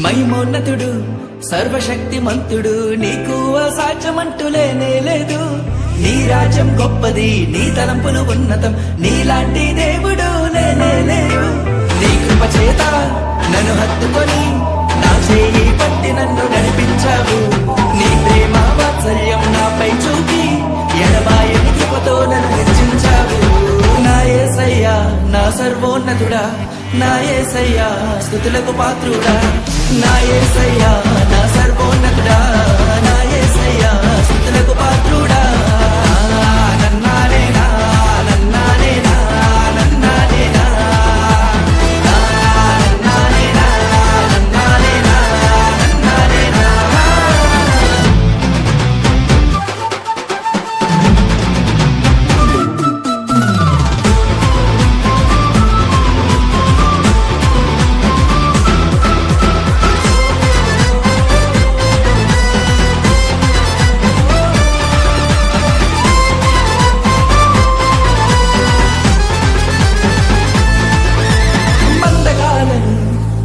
మహిమోన్నతుడు సర్వశక్తిమంతుడు, నీకు అసాధ్యమంటూ లేనే లేదు. నీ రాజ్యం గొప్పది, నీ తలంపులు ఉన్నతం, నీలాంటి దేవుడు లేనే లేడు. నీ కృప చేత నన్ను హత్తుకొని నా చేయి పట్టి నన్ను నడిపించావు. నీ ప్రేమ వాత్సల్యం నాపై చూపి ఎడబాయని కృపతో నన్ను హెచ్చించావు. నా యేసయ్యా నా సర్వోన్నతుడా, నా యేసయ్యా స్తుతులకు పాత్రుడా, నా యేసయ్యా నా సర్వోన్నతుడా, నా యేసయ్యా స్తుతులకు పాత్రుడా. నన్నానేనా నన్నానేనా నన్నానేనా నన్నానేనా నన్నానేనా నన్నానేనా.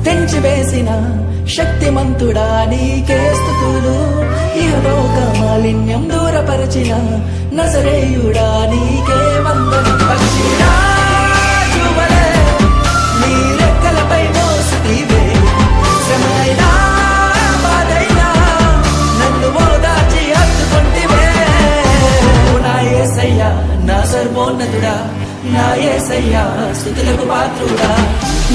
తెంచివేసిన శక్తిమంతుడా నీకే స్తుతులు. ఇహలోక మాలిన్యం దూరపరచిన నజరేయుడా నీకే వందనం. పక్షిరాజువలే నీ రెక్కలపై మోసితివే, శ్రమైనా బాధైనా నన్ను ఓదార్చి హత్తుకొంటివే. నా యేసయ్యా నా సర్వోన్నతుడా, నా యేసయ్యా స్తుతులకు పాత్రుడా,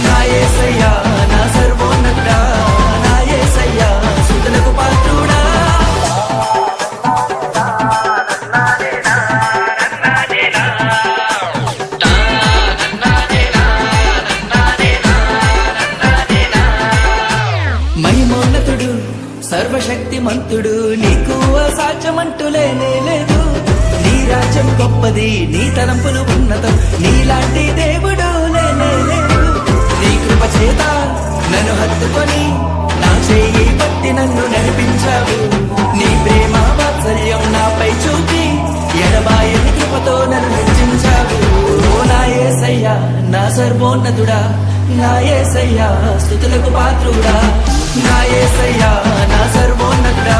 నా యేసయ్యా నా సర్వోన్నతుడా, నా యేసయ్యా స్తుతులకు పాత్రుడా. మహిమోన్నతుడు సర్వశక్తిమంతుడు, నీకు అసాధ్యమంటూ లేనే లేదు. నీ రాజ్యం గొప్పది, నీ తలంపులు ఉన్నతం, నీలాంటి దేవుడు లేనే లేదు. నీ కృప చేత నన్ను హత్తుకొని నా చేయి పట్టి నన్ను నడిపించావు. నీ ప్రేమ వాత్సల్యం నాపై చూపి ఎడబాయని కృపతో నన్ను హెచ్చించావు. నా యేసయ్యా నా సర్వోన్నతుడా, నా యేసయ్యా స్తుతులకు పాత్రుడా, నా యేసయ్యా నా సర్వోన్నతుడా.